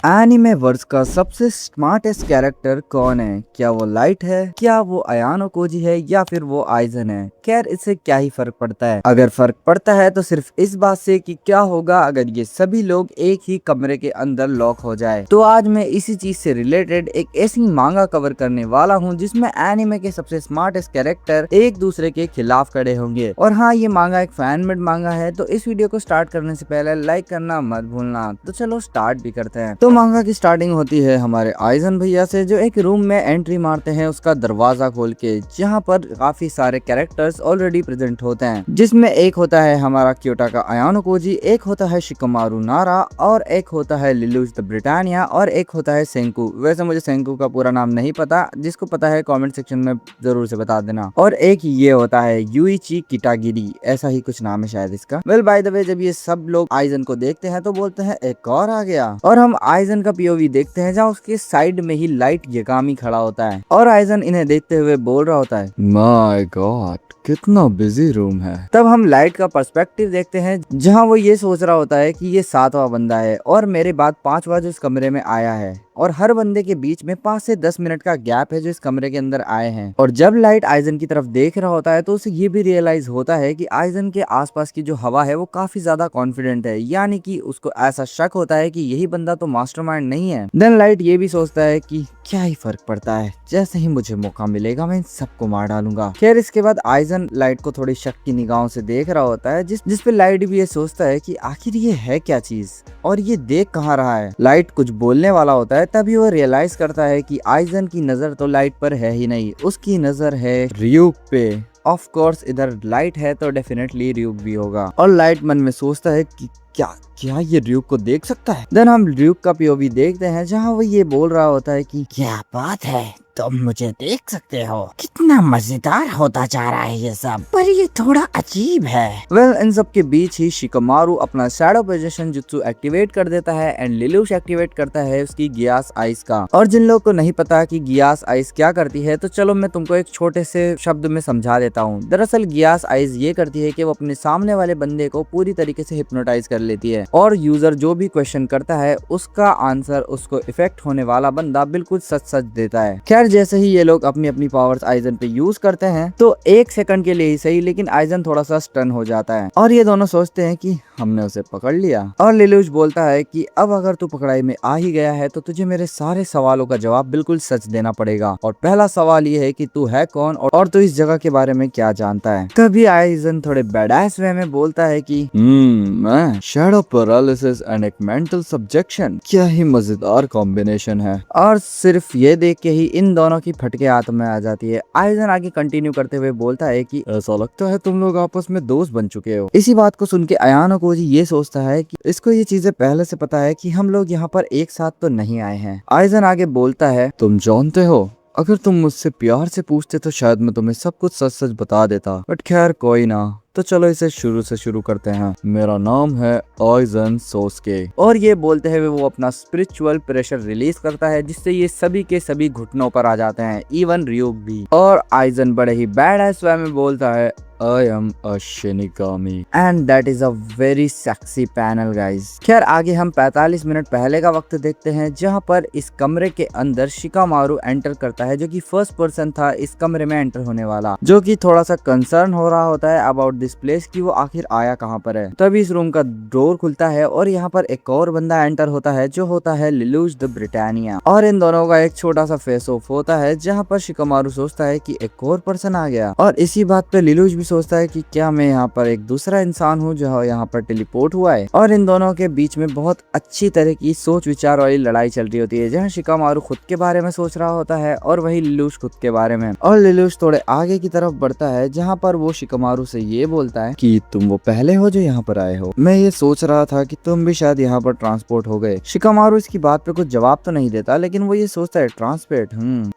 Anime verse का सबसे smartest character कौन है? क्या वो लाइट है, क्या वो अयानो कोजी है, या फिर वो आइजन है? खैर, इससे क्या ही फर्क पड़ता है। अगर फर्क पड़ता है तो सिर्फ इस बात से कि क्या होगा अगर ये सभी लोग एक ही कमरे के अंदर लॉक हो जाए। तो आज मैं इसी चीज से रिलेटेड एक ऐसी मांगा कवर करने वाला हूँ जिसमें एनिमे के सबसे स्मार्टेस्ट कैरेक्टर एक दूसरे के खिलाफ खड़े होंगे। और हाँ, ये मांगा एक फैन मेड मांगा है, तो इस वीडियो को स्टार्ट करने से पहले लाइक करना मत भूलना। तो चलो स्टार्ट भी करते हैं। तो मांगा की स्टार्टिंग होती है हमारे आइजन भैया से, जो एक रूम में एंट्री मारते हैं उसका दरवाजा खोल के, जहाँ पर काफी सारे कैरेक्टर्स ऑलरेडी प्रेजेंट होते हैं, जिसमें एक होता है हमारा क्योटा का अयानो कोजी, एक होता है शिकोमारू नारा, और एक होता है लिलुश द ब्रिटानिया, और एक होता है सेंकू। वैसे मुझे सेंकू का पूरा नाम नहीं पता, जिसको पता है कमेंट सेक्शन में जरूर से बता देना। और एक ये होता है यूइची किटागिरी, ऐसा ही कुछ नाम है शायद इसका। वेल बाय द वे, जब ये सब लोग आइजन को देखते हैं तो बोलते हैं एक और आ गया, और हम आइजन का पीओवी देखते हैं जहाँ उसके साइड में ही लाइट यगामी खड़ा होता है, और आइजन इन्हें देखते हुए बोल रहा होता है, माय गॉड कितना बिजी रूम है। तब हम लाइट का पर्सपेक्टिव देखते हैं जहाँ वो ये सोच रहा होता है कि ये 7वां बंदा है और मेरे बाद 5वां जो इस कमरे में आया है, और हर बंदे के बीच में 5 से 10 मिनट का गैप है जो इस कमरे के अंदर आए हैं। और जब लाइट आइजन की तरफ देख रहा होता है तो उसे ये भी रियलाइज होता है कि आइजन के आसपास की जो हवा है वो काफी ज्यादा कॉन्फिडेंट है, यानी कि उसको ऐसा शक होता है कि यही बंदा तो मास्टरमाइंड नहीं है। देन लाइट ये भी सोचता है कि क्या ही फर्क पड़ता है, जैसे ही मुझे मौका मिलेगा मैं इन सबको मार डालूंगा। खैर, इसके बाद आइजन लाइट को थोड़ी शक की निगाहों से देख रहा होता है, जिस पे लाइट भी ये सोचता है कि आखिर ये है क्या चीज और ये देख कहाँ रहा है। लाइट कुछ बोलने वाला होता है, तभी वो रियलाइज करता है कि आइजन की नजर तो लाइट पर है ही नहीं, उसकी नजर है रियूक पे। ऑफ कोर्स इधर लाइट है तो डेफिनेटली रियूक भी होगा, और लाइट मन में सोचता है कि क्या क्या ये रियूक को देख सकता है। देन हम रियूक का पीओवी देखते हैं जहाँ वो ये बोल रहा होता है कि क्या बात है, तुम मुझे देख सकते हो, कितना मजेदार होता जा रहा है ये सब, पर ये थोड़ा अजीब है। वेल, इन सब के बीच ही शिकोमारू अपना शैडो पोजीशन जुत्सु एक्टिवेट कर देता है एंड लिलुश एक्टिवेट करता है उसकी गियास आइस का। और जिन लोगों को नहीं पता कि गियास आइस क्या करती है, तो चलो मैं तुमको एक छोटे से शब्द में समझा देता हूँ। दरअसल गियास आइस ये करती है कि वो अपने सामने वाले बंदे को पूरी तरीके से हिप्नोटाइज कर लेती है, और यूजर जो भी क्वेश्चन करता है उसका आंसर उसको इफेक्ट होने वाला बंदा बिल्कुल सच सच देता है। खैर, जैसे ही ये लोग अपनी अपनी पावर्स आइजन पे यूज करते हैं तो 1 सेकंड के लिए ही सही, लेकिन आइजन थोड़ा सा स्टन हो जाता है, और ये दोनों सोचते हैं कि हमने उसे पकड़ लिया। और लिलुश बोलता है कि अब अगर तू पकड़ाई में आ ही गया है तो तुझे मेरे सारे सवालों का जवाब बिल्कुल सच देना पड़ेगा। और पहला सवाल ये है कि तू है कौन और तू इस जगह के बारे में क्या जानता है। तभी आइजन थोड़े बैडास वे में बोलता है कि मैं शैडो पैरालिसिस एंड एक मेंटल सब्जेक्शन, क्या ही मजेदार कॉम्बिनेशन है। और सिर्फ ये देख के ही इन दोनों की फटके हाथ में आ जाती है। आइजन आगे कंटिन्यू करते हुए बोलता है कि ऐसा लगता है तुम लोग आपस में दोस्त बन चुके हो। इसी बात को सुन के अयानो कोजी ये सोचता है कि इसको ये चीजें पहले से पता है कि हम लोग यहाँ पर एक साथ तो नहीं आए हैं। आइजन आगे बोलता है, तुम जानते हो, अगर तुम मुझसे प्यार से पूछते तो शायद मैं तुम्हें सब कुछ सच सच बता देता, बट खैर कोई ना। तो चलो इसे शुरू से शुरू करते हैं। मेरा नाम है आइजन सोस्के। और ये बोलते हुए वो अपना स्पिरिचुअल प्रेशर रिलीज करता है, जिससे ये सभी के सभी घुटनों पर आ जाते हैं, इवन रियूक भी। और आइजन बड़े ही बैड एस वे में बोलता है, I am a Shinigami and that is a very sexy panel guys। खैर, आगे हम 45 मिनट पहले का वक्त देखते हैं, जहां पर इस कमरे के अंदर शिकामारू एंटर करता है, जो कि फर्स्ट पर्सन था इस कमरे में एंटर होने वाला, जो कि थोड़ा सा कंसर्न हो रहा होता है अबाउट दिस प्लेस कि वो आखिर आया कहां पर है। तभी इस रूम का डोर खुलता है और यहाँ पर एक और बंदा एंटर होता है, जो होता है लिलुश द ब्रिटानिया। और इन दोनों का एक छोटा सा फेस ऑफ होता है, जहाँ पर शिकामारू सोचता है कि एक और पर्सन आ गया। और इसी बात पे लिलुश भी सोचता है कि क्या मैं यहाँ पर एक दूसरा इंसान हूँ जो यहाँ पर टेलीपोर्ट हुआ है। और इन दोनों के बीच में बहुत अच्छी तरह की सोच विचार वाली लड़ाई चल रही होती है, जहाँ शिकामारू खुद के बारे में सोच रहा होता है और वही लिलुश खुद के बारे में। और लिलुश थोड़े आगे की तरफ बढ़ता है, जहाँ पर वो शिकामारू से ये बोलता है कि तुम वो पहले हो जो यहाँ पर आए हो, मैं ये सोच रहा था कि तुम भी शायद यहाँ पर ट्रांसपोर्ट हो गए। शिकामारू इसकी बात पे कुछ जवाब तो नहीं देता, लेकिन वो ये सोचता है ट्रांसपोर्ट,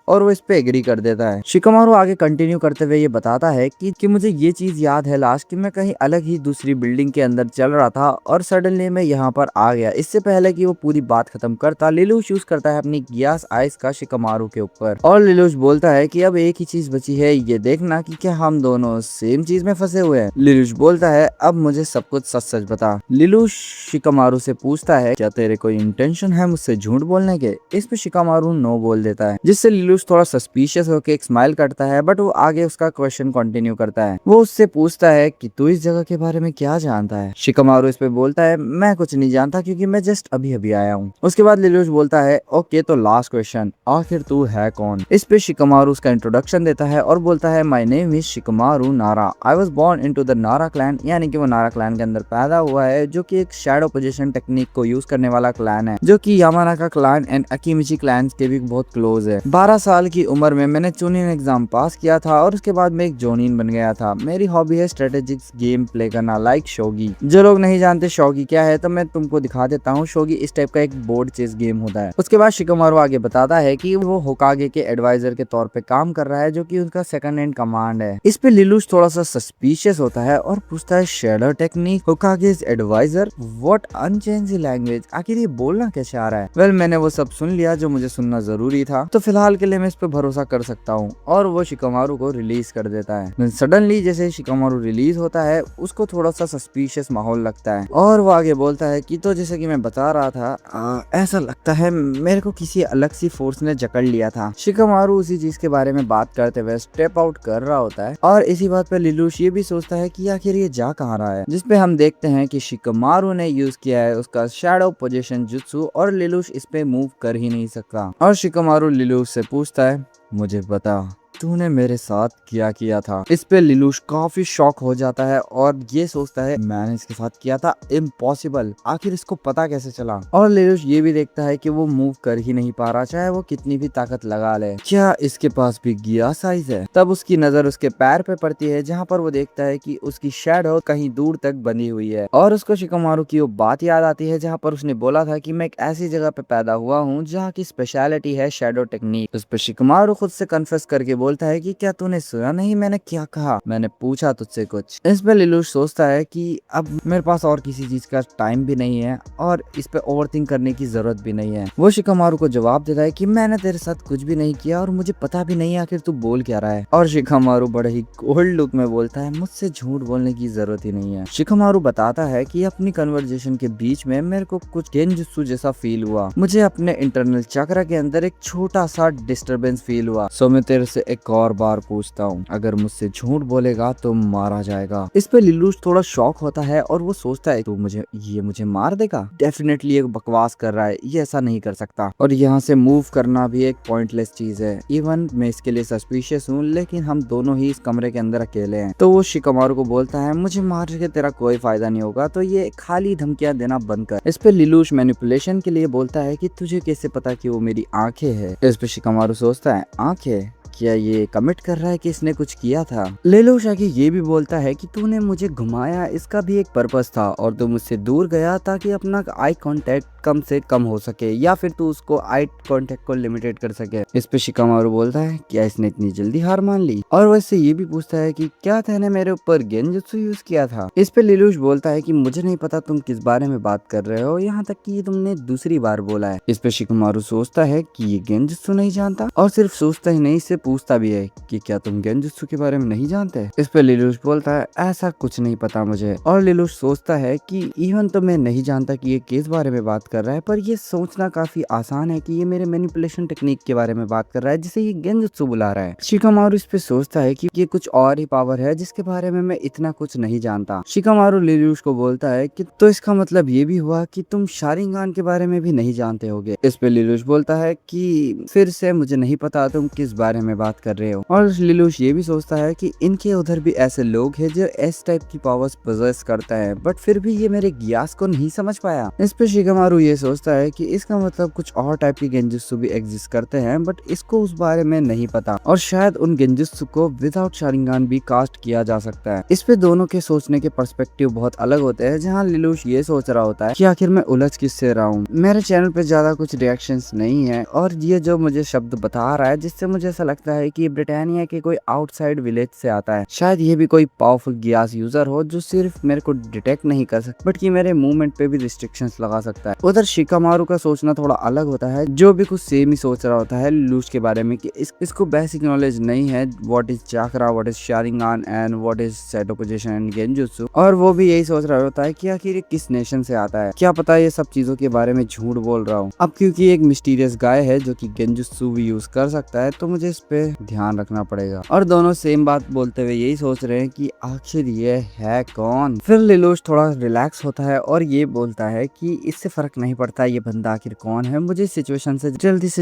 और वो इस पे एग्री कर देता है। शिकामारू आगे कंटिन्यू करते हुए ये बताता है कि मुझे ये चीज याद है लास्ट कि मैं कहीं अलग ही दूसरी बिल्डिंग के अंदर चल रहा था और सडनली मैं यहाँ पर आ गया। इससे पहले कि वो पूरी बात खत्म करता, लिलुश यूज करता है अपनी गियास आइस का शिकामारू के ऊपर, और लिलुश बोलता है कि अब एक ही चीज बची है, ये देखना कि क्या हम दोनों सेम चीज में फंसे हुए है। लिलुश बोलता है अब मुझे सब कुछ सच सच बता। लिलुश शिकामारू से पूछता है क्या तेरे कोई इंटेंशन है मुझसे झूठ बोलने के। इस पे शिकामारू नो बोल देता है, जिससे लिलुश थोड़ा सस्पिशियस होकर एक स्माइल करता है, बट वो आगे उसका क्वेश्चन कंटिन्यू करता है। वो उससे पूछता है कि तू इस जगह के बारे में क्या जानता है। शिकामारू इस पे बोलता है मैं कुछ नहीं जानता क्योंकि मैं जस्ट अभी अभी आया हूँ। उसके बाद लिलुश बोलता है ओके तो लास्ट क्वेश्चन, आखिर तू है कौन। इस पे शिकामारू उसका इंट्रोडक्शन देता है और बोलता है my name is Shikamaru Nara, I was born into the Nara clan, यानी कि वो नारा क्लैन के अंदर पैदा हुआ है, जो कि एक शैडो पोजीशन टेक्निक को यूज करने वाला क्लैन है, जो कि यामानाका क्लैन एंड अकीमिची क्लैन के भी बहुत क्लोज है। 12 साल की उम्र में मैंने चूनिन एग्जाम पास किया था और उसके बाद मैं एक जोनिन बन गया था। मेरी हॉबी है स्ट्रेटेजिक गेम प्ले करना लाइक शोगी। जो लोग नहीं जानते शोगी क्या है तो मैं तुमको दिखा देता हूँ। शोगी इस टाइप का एक बोर्ड चेस गेम होता है। उसके बाद शिकामारू आगे बताता है कि वो होकागे के एडवाइजर के तौर पे काम कर रहा है, जो कि उनका सेकंड हैंड कमांड है। इस पे लिलुश थोड़ा सा सस्पिशियस होता है और पूछता है shadow technique, Hokage's adviser, what unchanged language, आखिर ये बोलना कैसे आ रहा है। वेल मैंने वो सब सुन लिया जो मुझे सुनना जरूरी था, तो फिलहाल के लिए मैं इस पे भरोसा कर सकता हूँ। और वो शिकामारू को रिलीज कर देता है। सडनली जैसे शिकामारू रिलीज होता है उसको थोड़ा सा सस्पिशियस माहौल लगता है और वो आगे बोलता है कि तो जैसे कि मैं बता रहा था ऐसा लगता है मेरे को किसी अलग सी फोर्स ने जकड़ लिया था। शिकामारू उसी चीज के बारे में बात करते हुए स्टेप आउट कर रहा होता है और इसी बात पे लिलुश ये भी सोचता है कि आखिर ये जा कहाँ रहा है, जिसपे हम देखते हैं कि शिकामारू ने यूज किया है उसका शैडो पोजीशन जुत्सु और लिलुश इस पे मूव कर ही नहीं सकता। और शिकामारू लिलुश से पूछता है मुझे बता तूने मेरे साथ क्या किया था। इस पे लिलुश काफी शॉक हो जाता है और ये सोचता है मैंने इसके साथ किया था, इम्पॉसिबल, आखिर इसको पता कैसे चला। और लिलुश ये भी देखता है कि वो मूव कर ही नहीं पा रहा, चाहे वो कितनी भी ताकत लगा ले। क्या इसके पास भी गिया साइज है। तब उसकी नजर उसके पैर पे पड़ती है, जहाँ पर वो देखता है कि उसकी शैडो कहीं दूर तक बंधी हुई है और उसको शिकामारू की वो बात याद आती है जहाँ पर उसने बोला था कि मैं एक ऐसी जगह पे पैदा हुआ हूँ जहाँ की स्पेशलिटी है शैडो टेक्निक। उस पर शिकामारू खुद से कन्फेस करके बोलता है कि क्या तूने सुना नहीं मैंने क्या कहा, मैंने पूछा तुझसे कुछ। इस पे लिलुश सोचता है कि अब मेरे पास और किसी चीज का टाइम भी नहीं है और इस पे ओवरथिंक करने की जरूरत भी नहीं है। वो शिकामारू को जवाब देता है कि मैंने तेरे साथ कुछ भी नहीं किया और मुझे पता भी नहीं आखिर तू बोल क्या रहा है। और शिकामारू बड़े ही कोल्ड लुक में बोलता है मुझसे झूठ बोलने की जरूरत ही नहीं है। शिकामारू बताता है कि अपनी कन्वर्जेशन के बीच में मेरे को कुछ गेंजुत्सु जैसा फील हुआ, मुझे अपने इंटरनल चक्र के अंदर एक छोटा सा डिस्टरबेंस फील हुआ। सो मैं तेरे से एक और बार पूछता हूँ, अगर मुझसे झूठ बोलेगा तो मारा जाएगा। इस पे लिलुश थोड़ा शॉक होता है और वो सोचता है तू मुझे मार देगा, डेफिनेटली एक बकवास कर रहा है, ये ऐसा नहीं कर सकता। और यहाँ से मूव करना भी एक पॉइंटलेस चीज है। इवन मैं इसके लिए सस्पिशियस हूँ, लेकिन हम दोनों ही इस कमरे के अंदर अकेले हैं। तो वो शिकामारू को बोलता है मुझे मार के तेरा कोई फायदा नहीं होगा, तो ये खाली धमकियां देना बंद कर। इस पे लिलुश मैनिपुलेशन के लिए बोलता है कि तुझे कैसे पता कि वो मेरी आंखें है। इस पे शिकामारू सोचता है आंखें, क्या ये कमिट कर रहा है कि इसने कुछ किया था। लिलुश आगे ये भी बोलता है कि तूने मुझे घुमाया, इसका भी एक पर्पस था और तू मुझसे दूर गया ताकि अपना आई कांटेक्ट कम से कम हो सके या फिर तू उसको आई कांटेक्ट को लिमिटेड कर सके। इस पे शिकामारू बोलता है क्या इसने इतनी जल्दी हार मान ली। और वैसे ये भी पूछता है कि क्या तूने मेरे ऊपर गेंजुत्सु यूज किया था। इस पे लिलुश बोलता है कि मुझे नहीं पता तुम किस बारे में बात कर रहे हो, यहाँ तक कि तुमने दूसरी बार बोला है। इस पे शिकामारू सोचता है कि ये गेंजुत्सु नहीं जानता और सिर्फ सोचता ही नहीं से पूछता भी है कि क्या तुम गेंजुत्सु के बारे में नहीं जानते। इस पे लिलुश बोलता है ऐसा कुछ नहीं पता मुझे। और लिलुश सोचता है कि इवन तो मैं नहीं जानता कि ये किस बारे में बात कर रहा है, पर ये सोचना काफी आसान है कि ये मेरे मैनिपुलेशन टेक्निक के बारे में बात कर रहा है जिसे ये गेंजुत्सु बुला रहा है। शिकामारू इस पे सोचता है कि ये कुछ और ही पावर है जिसके बारे में मैं इतना कुछ नहीं जानता। शिकामारू लिलुश को बोलता है कि तो इसका मतलब ये भी हुआ कि तुम शारिंगान के बारे में भी नहीं जानते होगे। इस पे लिलुश बोलता है कि फिर से मुझे नहीं पता तुम किस बारे में बात कर रहे हो। और लिलुश ये भी सोचता है कि इनके उधर भी ऐसे लोग हैं जो इस टाइप की पावर्स पोजेस करता है, बट फिर भी ये मेरे गियास को नहीं समझ पाया। इस पे शिकामारू ये सोचता है कि इसका मतलब कुछ और टाइप की गेंजुत्सु भी एग्जिस्ट करते हैं, बट इसको उस बारे में नहीं पता और शायद उन गेंजुत्सु को विदाउट शारिंगान भी कास्ट किया जा सकता है। इस पे दोनों के सोचने के पर्सपेक्टिव बहुत अलग होते हैं, जहाँ लिलुश ये सोच रहा होता है कि आखिर मैं उलझ किससे रहा हूँ। मेरे चैनल पे ज्यादा कुछ रिएक्शंस नहीं है और ये जो मुझे शब्द बता रहा है जिससे मुझे ऐसा लगता लगता है कि ब्रिटानिया के कोई आउटसाइड विलेज से आता है। शायद ये भी कोई पावरफुल गियास यूजर हो जो सिर्फ मेरे को डिटेक्ट नहीं कर सकता बट कि मेरे मूवमेंट पे भी रिस्ट्रिक्शंस लगा सकता है। उधर शिकामारू का सोचना थोड़ा अलग होता है, जो भी कुछ सेम ही सोच रहा होता है लूश के बारे में कि इसको बेसिक नॉलेज नहीं है what is chakra, what is Sharingan and what is सेटो position and genjutsu. और वो भी यही सोच रहा होता है कि आखिर ये किस नेशन से आता है, क्या पता ये सब चीजों के बारे में झूठ बोल रहा हूँ। अब क्योंकि एक मिस्टीरियस गाय है जो कि गेंजुत्सु भी यूज कर सकता है तो मुझे इस पे ध्यान रखना पड़ेगा। और दोनों सेम बात बोलते हुए यही सोच रहे हैं कि आखिर ये है कौन। फिर लिलुश थोड़ा रिलैक्स होता है और ये बोलता है कि इससे फर्क नहीं पड़ता ये बंदा आखिर कौन है, मुझे इस सिचुएशन से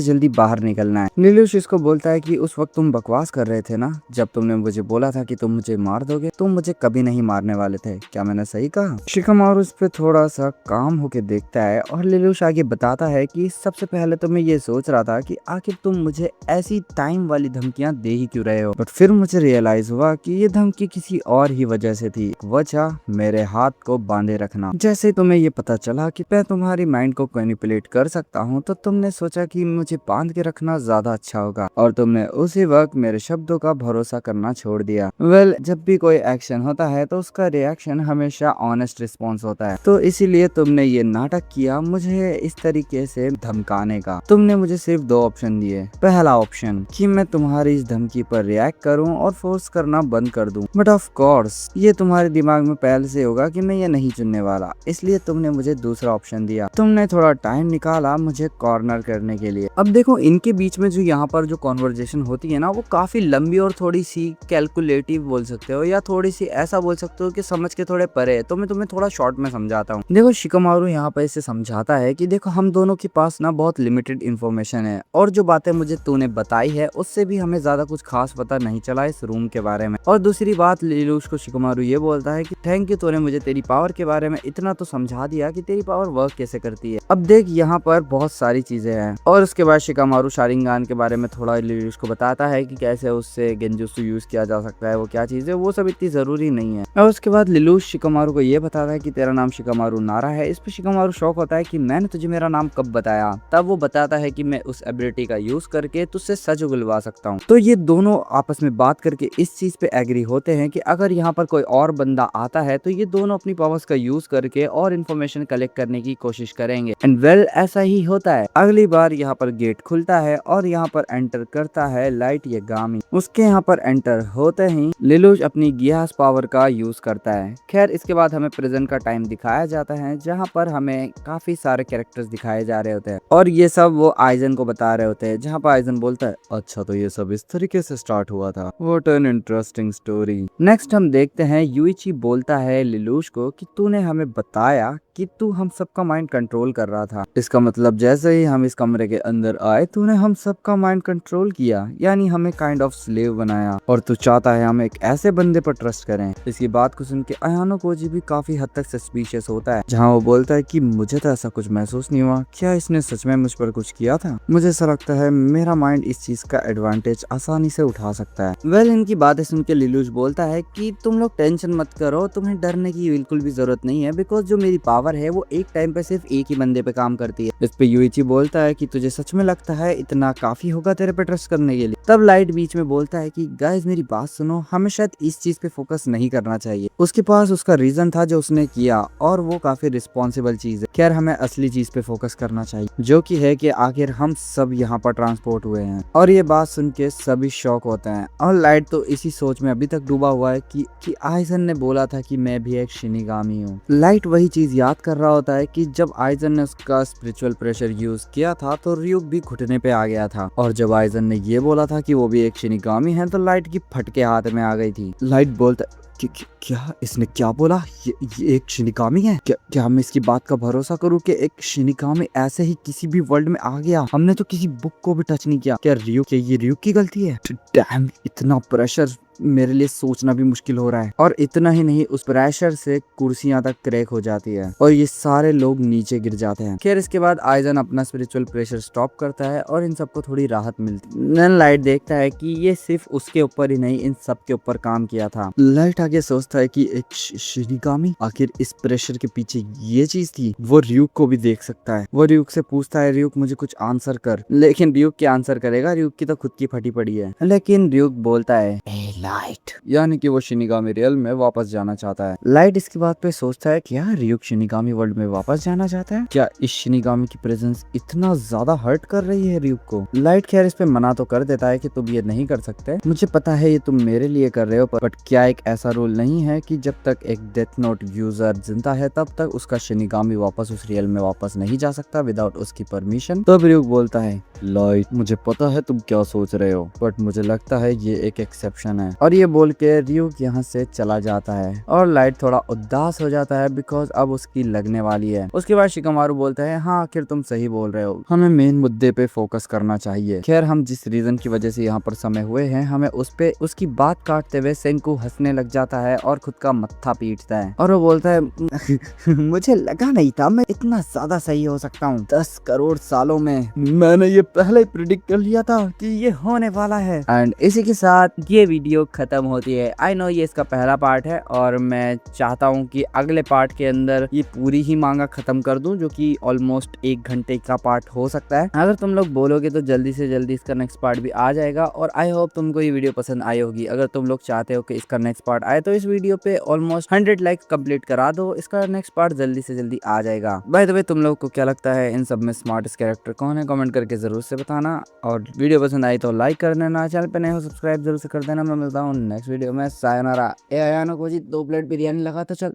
जल्दी बाहर निकलना है। लिलुश इसको बोलता है कि उस वक्त तुम बकवास कर रहे थे ना, जब तुमने मुझे बोला था कि तुम मुझे मार दोगे, तुम मुझे कभी नहीं मारने वाले थे, क्या मैंने सही कहा? शिकामारू इस पे थोड़ा सा काम होके देखता है और लिलुश आगे बताता है कि सबसे पहले तो मैं ये सोच रहा था कि आखिर तुम मुझे ऐसी टाइम वाली धमकियां दे ही क्यों रहे हो, बट फिर मुझे रियलाइज हुआ कि ये धमकी किसी और ही वजह से थी। वजह मेरे हाथ को बांधे रखना। जैसे तुम्हें ये पता चला कि मैं तुम्हारी माइंड को मैनिपुलेट कर सकता हूँ तो तुमने सोचा कि मुझे बांध के रखना ज्यादा अच्छा होगा और तुमने उसी वक्त मेरे शब्दों का भरोसा करना छोड़ दिया। वेल, जब भी कोई एक्शन होता है तो उसका रिएक्शन हमेशा ऑनेस्ट रिस्पॉन्स होता है, तो इसीलिए तुमने ये नाटक किया मुझे इस तरीके से धमकाने का। तुमने मुझे सिर्फ दो ऑप्शन दिए। पहला ऑप्शन कि मैं तुम्हारी इस धमकी पर रिएक्ट करूं और फोर्स करना बंद कर दूं, बट ऑफ कोर्स ये तुम्हारे दिमाग में पहले से होगा कि मैं ये नहीं चुनने वाला, इसलिए तुमने मुझे दूसरा ऑप्शन दिया। तुमने थोड़ा टाइम निकाला मुझे कॉर्नर करने के लिए। अब देखो इनके बीच में जो यहाँ पर जो कॉन्वर्जेशन होती है ना वो काफी लंबी और थोड़ी सी कैलकुलेटिव बोल सकते हो या थोड़ी सी ऐसा बोल सकते हो कि समझ के थोड़े परे है, तो मैं तुम्हें थोड़ा शॉर्ट में समझाता हूँ। देखो शिकामारू यहाँ पर इसे समझाता है कि देखो हम दोनों के पास ना बहुत लिमिटेड इन्फॉर्मेशन है और जो बातें मुझे तूने बताई है उससे भी हमें ज्यादा कुछ खास पता नहीं चला इस रूम के बारे में। और दूसरी बात लिलुश को शिकामारू ये बोलता है कि थैंक यू, तूने मुझे तेरी पावर के बारे में इतना तो समझा दिया कि तेरी पावर वर्क कैसे करती है। अब देख यहाँ पर बहुत सारी चीजें हैं। और उसके बाद शिकामारू शारिंगान के बारे में थोड़ा लिलुश को बताता है कि कैसे उससे गेंजुत्सु यूज किया जा सकता है, वो क्या चीज है, वो सब इतनी जरूरी नहीं है। और उसके बाद लिलुश शिकामारू को ये बताता है कि तेरा नाम शिकामारू नारा है। इस पे शिकामारू शौक होता है कि मैंने तुझे मेरा नाम कब बताया। तब वो बताता है कि मैं उस एबिलिटी का यूज करके तुझसे सच उगलवा सकता हूँ। तो ये दोनों आपस में बात करके इस चीज पे एग्री होते हैं कि अगर यहाँ पर कोई और बंदा आता है तो ये दोनों अपनी पावर्स का यूज करके और इन्फॉर्मेशन कलेक्ट करने की कोशिश करेंगे। एंड वेल ऐसा ही होता है। अगली बार यहाँ पर गेट खुलता है और यहाँ पर एंटर करता है लाइट यागामी। उसके यहाँ पर एंटर होते ही लिलुश अपनी गियास पावर का यूज करता है। खैर इसके बाद हमें प्रेजेंट का टाइम दिखाया जाता है जहाँ पर हमें काफी सारे कैरेक्टर्स दिखाए जा रहे होते हैं और ये सब वो आइजन को बता रहे होते हैं, जहाँ पर आइजन बोलता है अच्छा तो ये सब इस तरीके से स्टार्ट हुआ था, what an interesting story. Next हम देखते हैं यूइची बोलता है लिलुश को कि तूने हमें बताया कि तू हम सबका माइंड कंट्रोल कर रहा था। इसका मतलब जैसे ही हम इस कमरे के अंदर आए तूने हम सबका माइंड कंट्रोल किया, यानी हमें काइंड ऑफ स्लेव बनाया और तू चाहता है हम एक ऐसे बंदे पर ट्रस्ट करें। इसकी बात को सुन के अयानो कोजी भी काफी हद तक सस्पिशियस होता है, जहाँ वो बोलता है कि मुझे तो ऐसा कुछ महसूस नहीं हुआ, क्या इसने सच में मुझ पर कुछ किया था? मुझे ऐसा लगता है मेरा माइंड इस चीज का एडवांटेज आसानी से उठा सकता है। वेल इनकी बातें सुन के लिलुश बोलता है कि तुम लोग टेंशन मत करो, तुम्हें डरने की बिल्कुल भी जरूरत नहीं है, बिकॉज जो मेरी पावर है वो एक टाइम पे सिर्फ एक ही बंदे पे काम करती है। इस पे यूइची बोलता है कि तुझे सच में लगता है इतना काफी होगा तेरे पे ट्रस्ट करने के लिए? तब लाइट बीच में बोलता है कि गाइस मेरी बात सुनो, हमें शायद इस चीज पे फोकस नहीं करना चाहिए। उसके पास उसका रीजन था जो उसने किया और वो काफी रिस्पॉन्सिबल चीज है। खैर हमें असली चीज पे फोकस करना चाहिए जो कि है कि आखिर हम सब यहाँ पर ट्रांसपोर्ट हुए हैं। और ये बात सुन के सभी शॉक होते हैं और लाइट तो इसी सोच में अभी तक डूबा हुआ है कि आइजन ने बोला था कि मैं भी एक शिनिगामी हूँ। लाइट वही चीज याद कर रहा होता है कि जब आइजन ने उसका स्पिरिचुअल प्रेशर यूज किया था तो रियुक भी घुटने पे आ गया था, और जब आइजन ने ये बोला था कि वो भी एक शिनिगामी है तो लाइट की फटके हाथ में आ गई थी। लाइट बोलता क्या इसने क्या बोला? ये एक शिनिगामी है? क्या मैं इसकी बात का भरोसा करूं कि एक शिनिगामी ऐसे ही किसी भी वर्ल्ड में आ गया? हमने तो किसी बुक को भी टच नहीं किया। क्या ये रियुक की गलती है? डैम, इतना प्रेशर मेरे लिए सोचना भी मुश्किल हो रहा है। और इतना ही नहीं, उस प्रेशर से कुर्सियां तक क्रैक हो जाती है और ये सारे लोग नीचे गिर जाते हैं। खैर इसके बाद आइजन अपना स्पिरिचुअल प्रेशर स्टॉप करता है और इन सबको थोड़ी राहत मिलती है। लाइट देखता है कि ये सिर्फ उसके ऊपर ही नहीं, इन सब के ऊपर काम किया था। लाइट आगे सोचता है कि एक शिनिगामी, आखिर इस प्रेशर के पीछे ये चीज थी। वो ryuk को भी देख सकता है। वो ryuk से पूछता है, ryuk मुझे कुछ आंसर कर। लेकिन ryuk क्या आंसर करेगा, ryuk की तो खुद की फटी पड़ी है। लेकिन ryuk बोलता है ए लाइट, यानी कि वो शिनिगामी रियल में वापस जाना चाहता है। लाइट इसकी बात पे सोचता है क्या ryuk शिनिगामी वर्ल्ड में वापस जाना चाहता है? क्या इस शिनिगामी की प्रेजेंस इतना ज्यादा हर्ट कर रही है ryuk को? लाइट खैर इस पे मना तो कर देता है कि तुम ये नहीं कर सकते, मुझे पता है ये तुम मेरे लिए कर रहे हो, बट क्या एक ऐसा रूल नहीं है कि जब तक एक डेथ नोट यूजर जिंदा है तब तक उसका शिनिगामी वापस उस रियल में वापस नहीं जा सकता विदाउट उसकी परमिशन? तो ryuk बोलता है लाइट मुझे पता है तुम क्या सोच रहे हो, बट मुझे लगता है ये एक एक्सेप्शन है। और ये बोल के ryuk यहाँ से चला जाता है और लाइट थोड़ा उदास हो जाता है बिकॉज अब उसकी लगने वाली है। उसके बाद शिकामारू बोलता है हाँ आखिर तुम सही बोल रहे हो, हमें मेन मुद्दे पे फोकस करना चाहिए। खैर हम जिस रीजन की वजह से यहाँ पर समय हुए हैं, हमें उस पे उसकी बात काटते हुए सेंकू हंसने लग जाता है और खुद का मत्था पीटता है और वो बोलता है मुझे लगा नहीं था मैं इतना ज्यादा सही हो सकता हूँ। 10 करोड़ सालों में मैंने ये पहले ही प्रिडिक्ट कर लिया था कि ये होने वाला है। एंड इसी के साथ ये वीडियो खत्म होती है। आई नो ये इसका पहला पार्ट है और मैं चाहता हूँ कि अगले पार्ट के अंदर ये पूरी ही मांगा खत्म कर दूं, जो कि ऑलमोस्ट 1 घंटे का पार्ट हो सकता है। अगर तुम लोग बोलोगे तो जल्दी से जल्दी इसका नेक्स्ट पार्ट भी आ जाएगा और आई होप तुमको ये वीडियो पसंद आई होगी। अगर तुम लोग चाहते हो कि इसका नेक्स्ट पार्ट आए तो इस वीडियो पे ऑलमोस्ट 100 लाइक कंप्लीट करा दो, इसका नेक्स्ट पार्ट जल्दी से जल्दी आ जाएगा। बाय द वे तुम लोग को क्या लगता है इन सब में स्मार्टेस्ट कैरेक्टर कौन है, कमेंट करके जरूर से बताना। और वीडियो पसंद आई तो लाइक कर देना, चैनल पे नए हो सब्सक्राइब जरूर से कर देना। मैं मिलता हूँ नेक्स्ट वीडियो में। सायोनारा। ए आयानो को जी 2 प्लेट बिरयानी लगा तो चल।